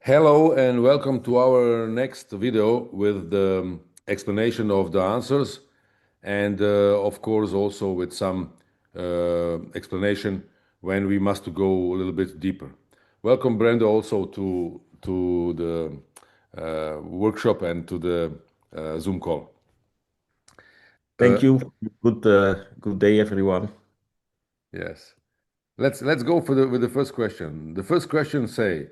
Hello and welcome to our next video with the explanation of the answers and of course also with some explanation when we must go a little bit deeper. Welcome Brando also to the workshop and to the Zoom call. Thank you. Good day, everyone. Yes. Let's go with the first question. The first question say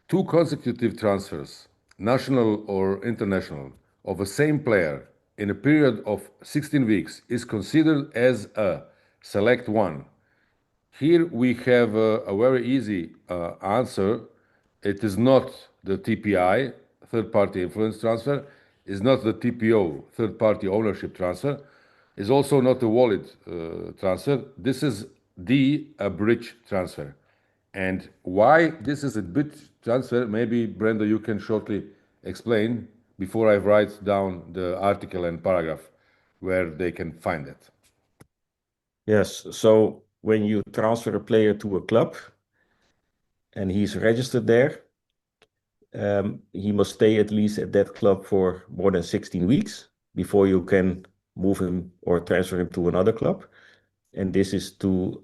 two consecutive transfers, national or international, of a same player in a period of 16 weeks is considered as a select one. Here we have a very easy answer. It is not the TPI, third party influence transfer, is not the TPO, third party ownership transfer, is also not a wallet transfer. This is a bridge transfer. And why this is a bridge transfer, maybe Brenda, you can shortly explain before I write down the article and paragraph where they can find it. Yes, so when you transfer a player to a club and he's registered there, he must stay at least at that club for more than 16 weeks before you can move him or transfer him to another club. And this is to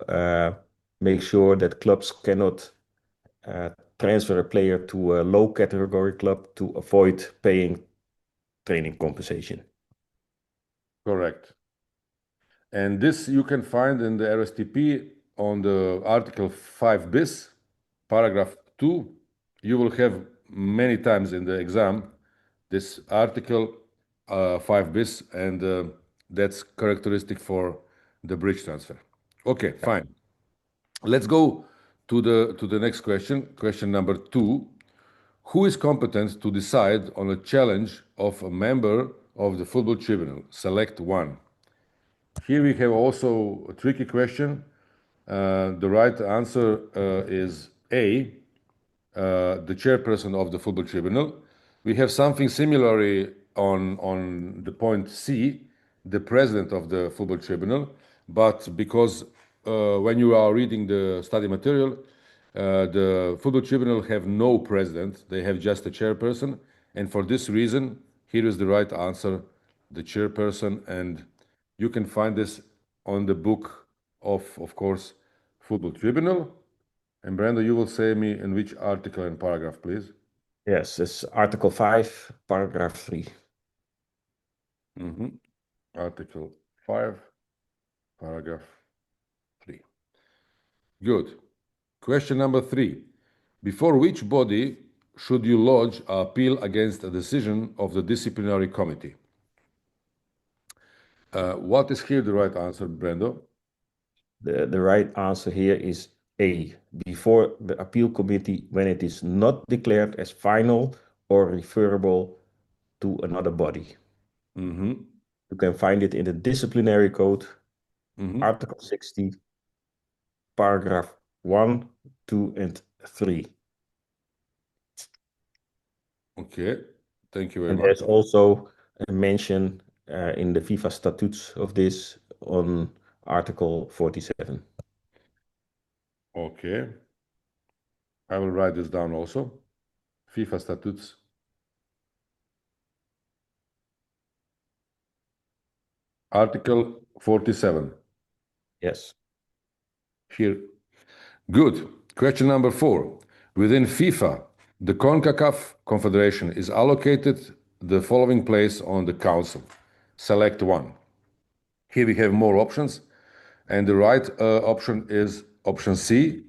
make sure that clubs cannot transfer a player to a low category club to avoid paying training compensation. Correct. And this you can find in the RSTP on the article 5 bis, paragraph 2. You will have many times in the exam this article 5 bis, and that's characteristic for the bridge transfer. Okay, fine. Let's go to the next question, question number 2. Who is competent to decide on a challenge of a member of the football tribunal? Select one. Here we have also a tricky question. The right answer is A, the chairperson of the football tribunal. We have something similarly on the point C, the president of the football tribunal, but because when you are reading the study material, the football tribunal have no president, they have just a chairperson, and for this reason, here is the right answer, the chairperson, and you can find this on the book of course, football tribunal. And Brando, you will say me in which article and paragraph, please. Yes, it's Article 5, Paragraph 3. Article 5, paragraph 3. Good. Question number 3. Before which body should you lodge an appeal against a decision of the disciplinary committee? What is here the right answer, Brando? The right answer here is A, before the appeal committee when it is not declared as final or referable to another body. You can find it in the disciplinary code, Article 60, paragraph 1, 2, and 3. Okay, thank you very And much. there's also a mention in the FIFA statutes of this on Article 47. Okay, I will write this down also. FIFA statutes. Article 47. Yes. Here. Good. Question number 4. Within FIFA, the CONCACAF Confederation is allocated the following place on the council. Select one. Here we have more options, and the right option is option C.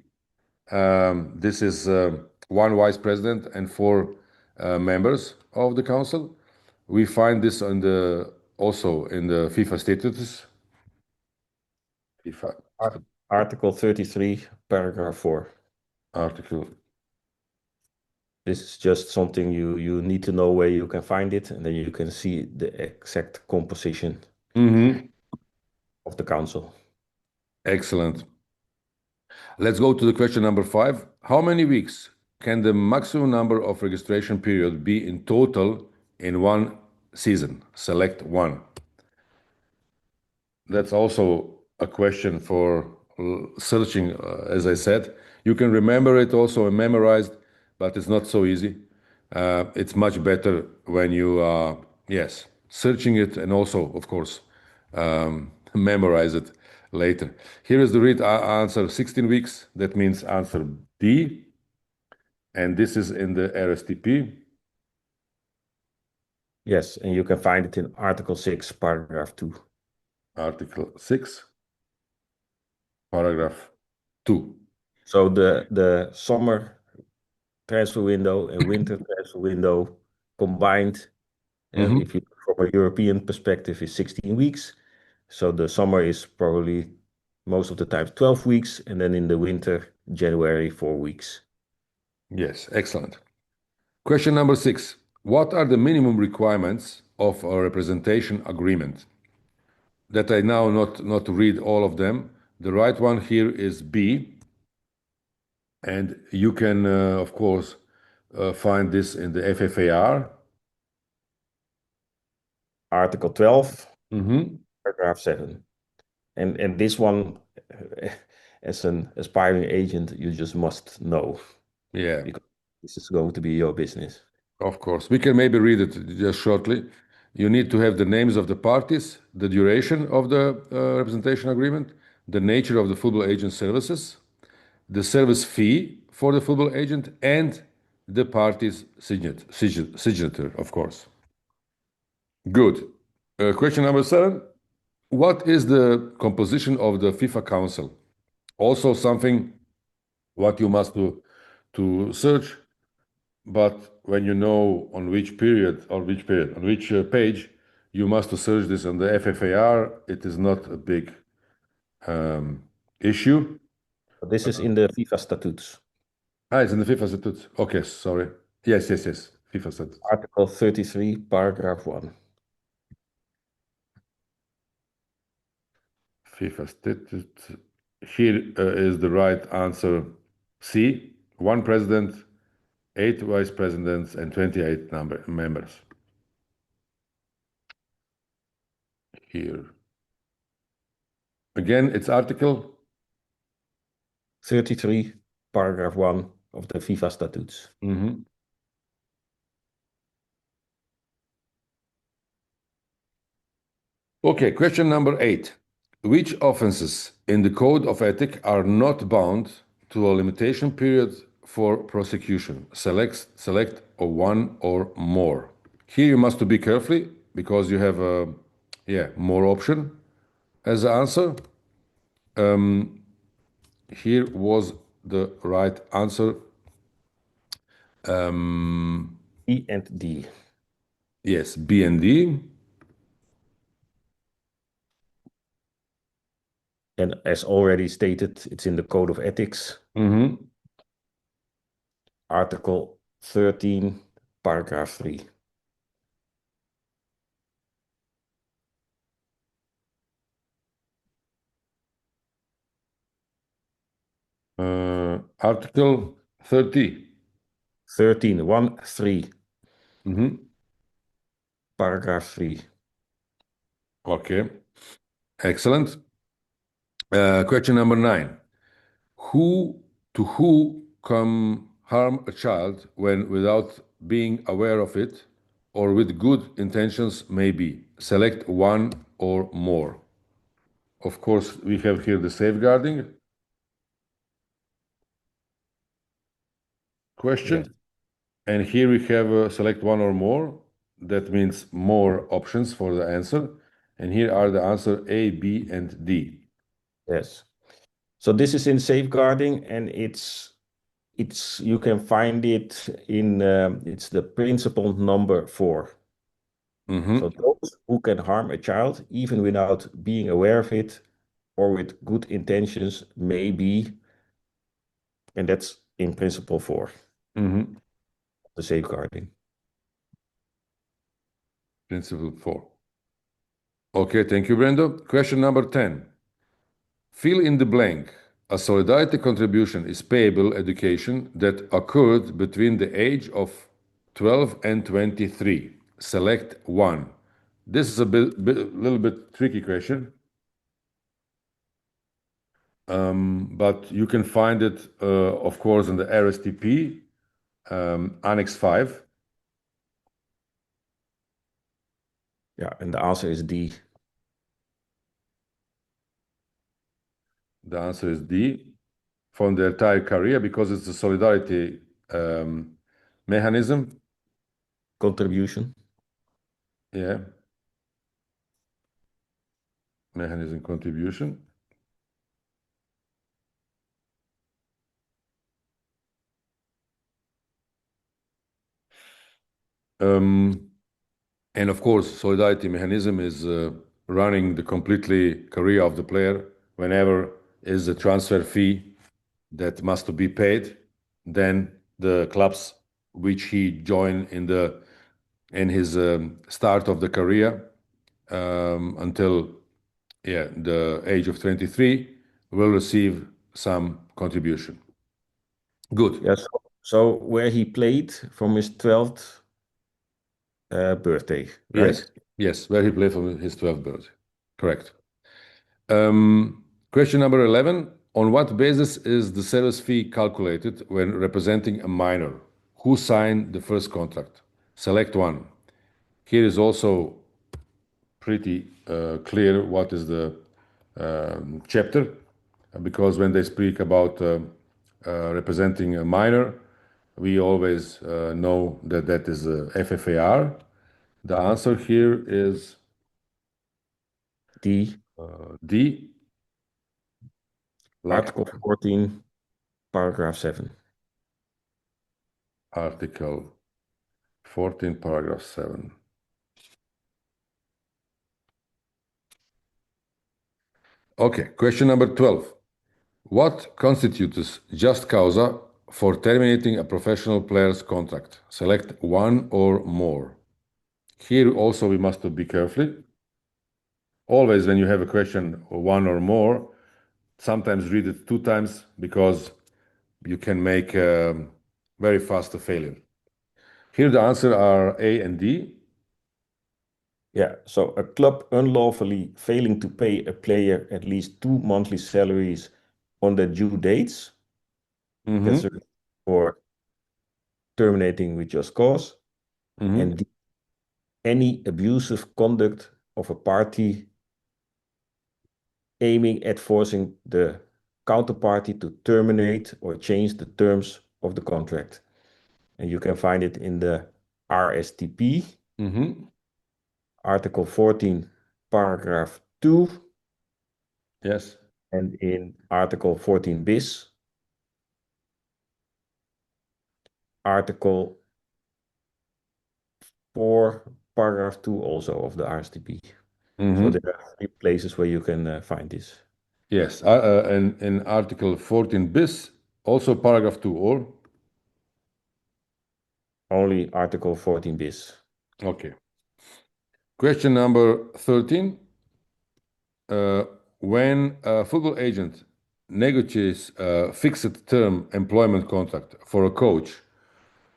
This is one vice president and 4 members of the council. We find this also in the FIFA statutes. FIFA. Article 33, paragraph 4. Article. This is just something you need to know where you can find it, and then you can see the exact composition of the council. Excellent. Let's go to the question number 5. How many weeks can the maximum number of registration period be in total in one season? Select one. That's also a question for searching, as I said. You can remember it also and memorize but it's not so easy. It's much better when you are, yes, searching it and also, of course, memorize it later. Here is the read answer 16 weeks. That means answer D. And this is in the RSTP. Yes, and you can find it in Article 6, paragraph 2. Article 6, paragraph 2. So the summer transfer window and winter transfer window combined, if you from a European perspective, is 16 weeks. So the summer is probably most of the time 12 weeks, and then in the winter, January, 4 weeks. Yes, excellent. Question number 6. What are the minimum requirements of a representation agreement? That I now not read all of them. The right one here is B. And you can, of course, find this in the FFAR. Article 12, paragraph 7. And this one, as an aspiring agent, you just must know. Yeah. Because this is going to be your business. Of course. We can maybe read it just shortly. You need to have the names of the parties, the duration of the representation agreement, the nature of the football agent services, the service fee for the football agent, and the party's signature, of course. Good. Question number 7. What is the composition of the FIFA Council? Also something what you must do to search, but when you know on which page, you must search this on the FFAR. It is not a big issue. This is in the FIFA statutes. It's in the FIFA statutes. Okay, sorry. Yes. FIFA statutes. Article 33, paragraph 1. FIFA statutes. Here is the right answer C. 1 president, 8 vice presidents, and 28 members. Here. Again, it's article 33, paragraph 1 of the FIFA statutes. Okay, question number 8. Which offenses in the Code of Ethics are not bound to a limitation period for prosecution? Select one or more. Here you must be carefully because you have more option as the answer. Here was the right answer. E and D. Yes, B and D. And as already stated, it's in the Code of Ethics. Article 13, paragraph 3. Article 30. 13, 1, 3. Paragraph 3. Okay, excellent. Question number 9. Who can harm a child when without being aware of it or with good intentions may be? Select one or more. Of course, we have here the safeguarding question. Yes. And here we have select one or more. That means more options for the answer. And here are the answer A, B, and D. Yes. So this is in safeguarding, and you can find it in it's the principle number 4. So those who can harm a child even without being aware of it or with good intentions may be, and that's in principle 4. The safeguarding. Principle 4. Okay, thank you, Brando. Question number 10. Fill in the blank. A solidarity contribution is payable education that occurred between the age of 12 and 23. Select one. This is a little bit tricky question, but you can find it, of course, in the RSTP. Annex 5. Yeah, and the answer is D. The answer is D. From the entire career, because it's a solidarity mechanism. Contribution. Yeah. Mechanism contribution. And of course, solidarity mechanism is running the completely career of the player. Whenever is a transfer fee that must be paid, then the clubs which he joined in his start of the career until the age of 23 will receive some contribution. Good. Yes. So where he played from his 12th birthday, right? Yes, where he played for his 12th birthday. Correct. Question number 11. On what basis is the service fee calculated when representing a minor? Who signed the first contract? Select one. Here is also pretty clear what is the chapter, because when they speak about representing a minor, we always know that that is a FFAR. The answer here is D. D. Article 14, paragraph 7. Article 14, paragraph 7. Okay, question number 12. What constitutes just causa for terminating a professional player's contract? Select one or more. Here also we must be careful. Always when you have a question one or more, sometimes read it 2 times because you can make very fast a failure. Here the answer are A and D. Yeah, so a club unlawfully failing to pay a player at least 2 monthly salaries on the due dates. That's a for terminating with just cause. And D, any abusive conduct of a party aiming at forcing the counterparty to terminate or change the terms of the contract. And you can find it in the RSTP, Article 14, paragraph 2. Yes. And in Article 14 bis, Article 4, paragraph 2 also of the RSTP. So there are 3 places where you can find this. Yes, and in Article 14 bis, also paragraph 2, or? Only Article 14 bis. Okay. Question number 13. When a football agent negotiates a fixed term employment contract for a coach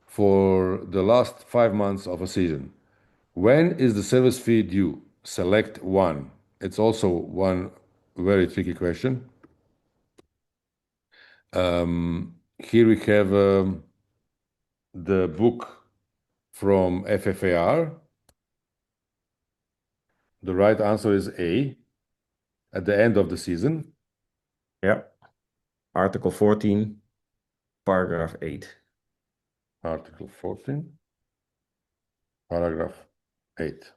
for the last 5 months of a season, when is the service fee due? Select one. It's also one very tricky question. Here we have the book from FFAR. The right answer is A, at the end of the season. Yeah. Article 14, paragraph 8. Article 14, paragraph 8.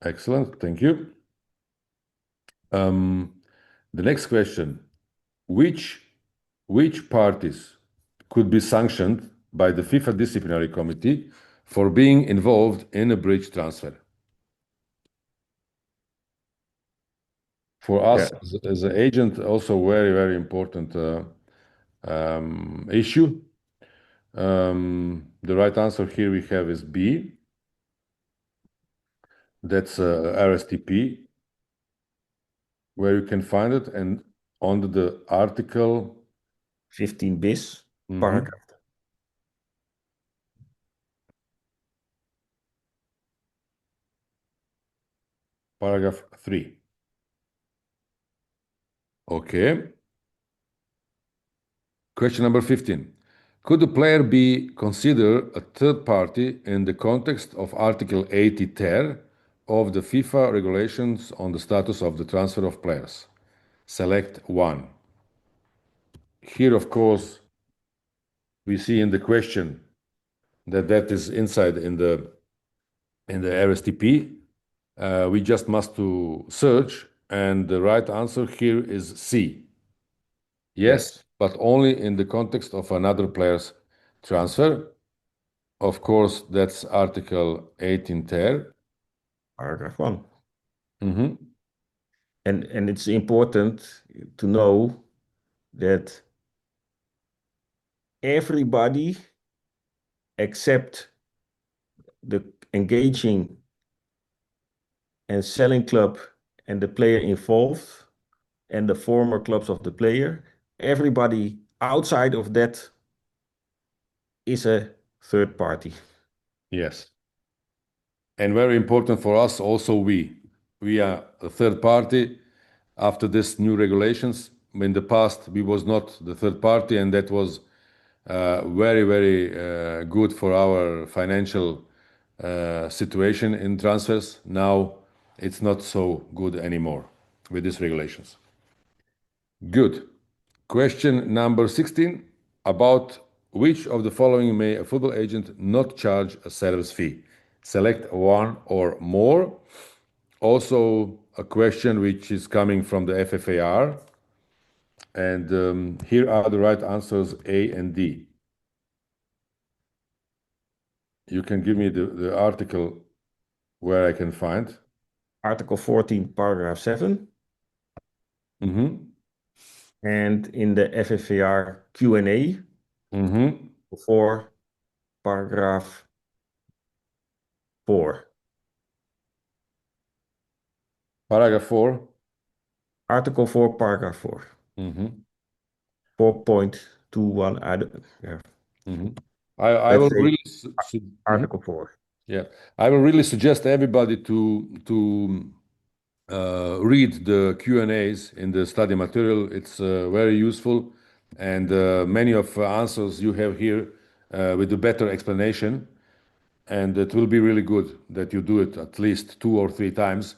Excellent, thank you. The next question, which parties could be sanctioned by the FIFA disciplinary committee for being involved in a breach transfer? For us as an agent, also very, very important issue. The right answer here we have is B. That's RSTP, where you can find it, and under the article 15 bis, paragraph. Paragraph 3. Okay. Question number 15. Could a player be considered a third party in the context of Article 80 ter of the FIFA regulations on the status of the transfer of players? Select one. Here, of course, we see in the question that is inside in the RSTP. We just must to search, and the right answer here is C. Yes, but only in the context of another player's transfer. Of course, that's Article 18 ter. Paragraph 1. Mm-hmm. And it's important to know that everybody except the engaging and selling club and the player involved and the former clubs of the player, everybody outside of that is a third party. Yes. And very important for us also, we are a third party after this new regulations. In the past, we was not the third party, and that was very, very good for our financial situation in transfers. Now it's not so good anymore with these regulations. Good. Question number 16, about which of the following may a football agent not charge a service fee? Select one or more. Also a question which is coming from the FFAR. And here are the right answers, A and D. You can give me the article where I can find. Article 14, paragraph 7. Mm-hmm. And in the FFVR Q&A for paragraph 4. Paragraph 4. Article 4, paragraph 4. 4.21. I will say really Article 4. Yeah, I will really suggest everybody to read the Q&As in the study material. It's very useful, and many of answers you have here with a better explanation, and it will be really good that you do it at least 2 or 3 times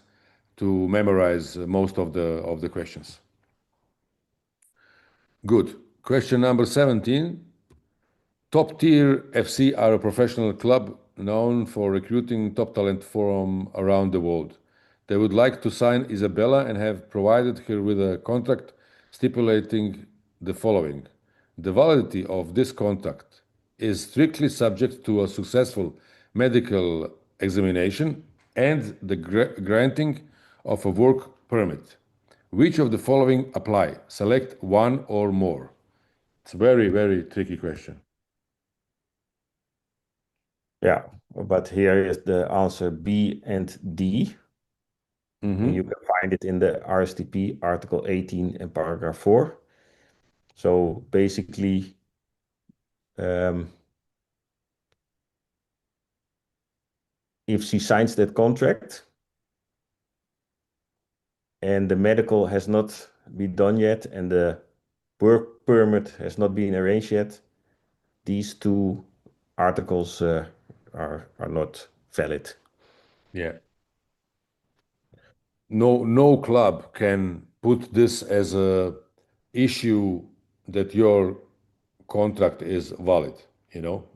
to memorize most of the questions. Good. Question number 17. Top Tier FC are a professional club known for recruiting top talent from around the world. They would like to sign Isabella and have provided her with a contract stipulating the following. The validity of this contract is strictly subject to a successful medical examination and the granting of a work permit. Which of the following apply? Select one or more. It's a very, very tricky question. Yeah, but here is the answer B and D. And you can find it in the RSTP, Article 18 and paragraph 4. So basically, if she signs that contract and the medical has not been done yet and the work permit has not been arranged yet, these two articles are not valid. Yeah. No club can put this as a issue that your contract is valid.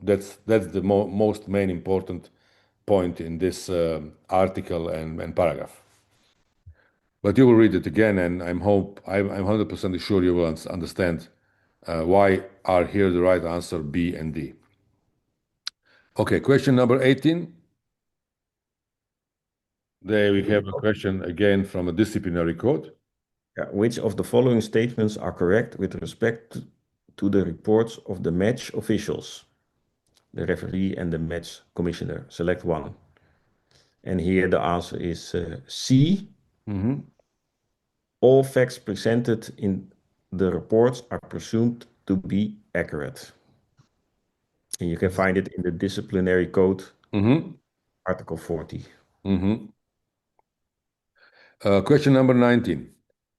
That's the most main important point in this article and paragraph. But you will read it again, and I'm 100% sure you will understand why are here the right answer B and D. Okay, question number 18. There we have a question again from a disciplinary code. Yeah, which of the following statements are correct with respect to the reports of the match officials, the referee and the match commissioner? Select one. And here the answer is C. All facts presented in the reports are presumed to be accurate. And you can find it in the disciplinary code, Article 40. Question number 19.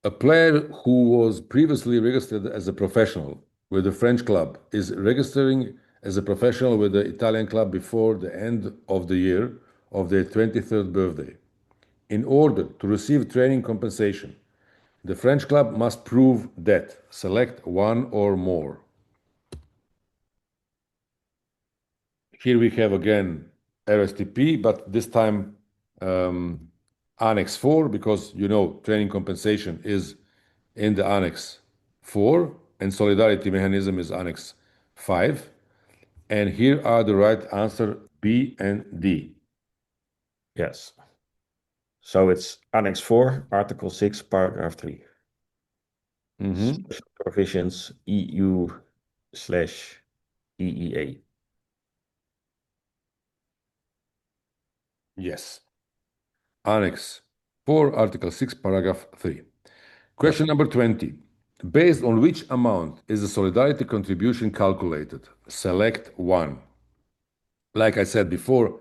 A player who was previously registered as a professional with the French club is registering as a professional with the Italian club before the end of the year of their 23rd birthday. In order to receive training compensation, the French club must prove that. Select one or more. Here we have again RSTP, but this time Annex 4, because you know training compensation is in the Annex 4 and solidarity mechanism is Annex 5. And here are the right answer B and D. Yes. So it's Annex 4, Article 6, Paragraph 3. Special provisions EU/EEA. Yes. Annex 4, Article 6, Paragraph 3. Question number 20. Based on which amount is the solidarity contribution calculated? Select one. Like I said before,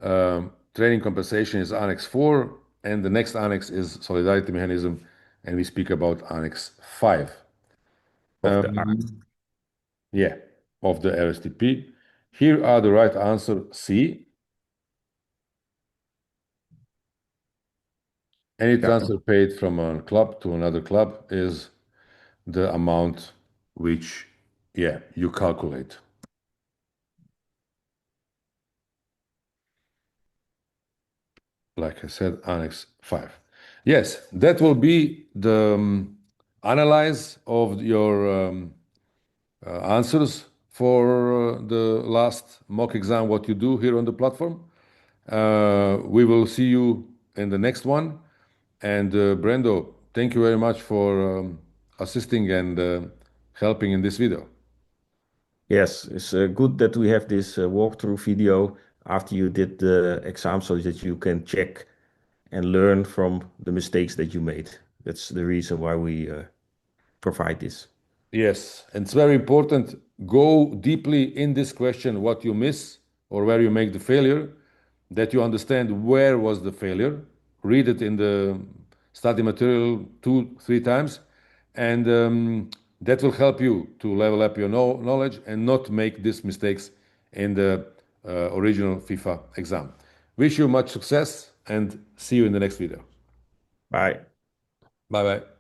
training compensation is Annex 4, and the next annex is solidarity mechanism, and we speak about Annex 5. Of the Act. Yeah, of the RSTP. Here are the right answer C. Any transfer paid from a club to another club is the amount which, yeah, you calculate. Like I said, Annex 5. Yes, that will be the analyze of your answers for the last mock exam, what you do here on the platform. We will see you in the next one. And Brando, thank you very much for assisting and helping in this video. Yes, it's good that we have this walkthrough video after you did the exam so that you can check and learn from the mistakes that you made. That's the reason why we provide this. Yes, and it's very important. Go deeply in this question, what you miss or where you make the failure, that you understand where was the failure. Read it in the study material 2, 3 times, and that will help you to level up your knowledge and not make these mistakes in the original FIFA exam. Wish you much success and see you in the next video. Bye. Bye bye.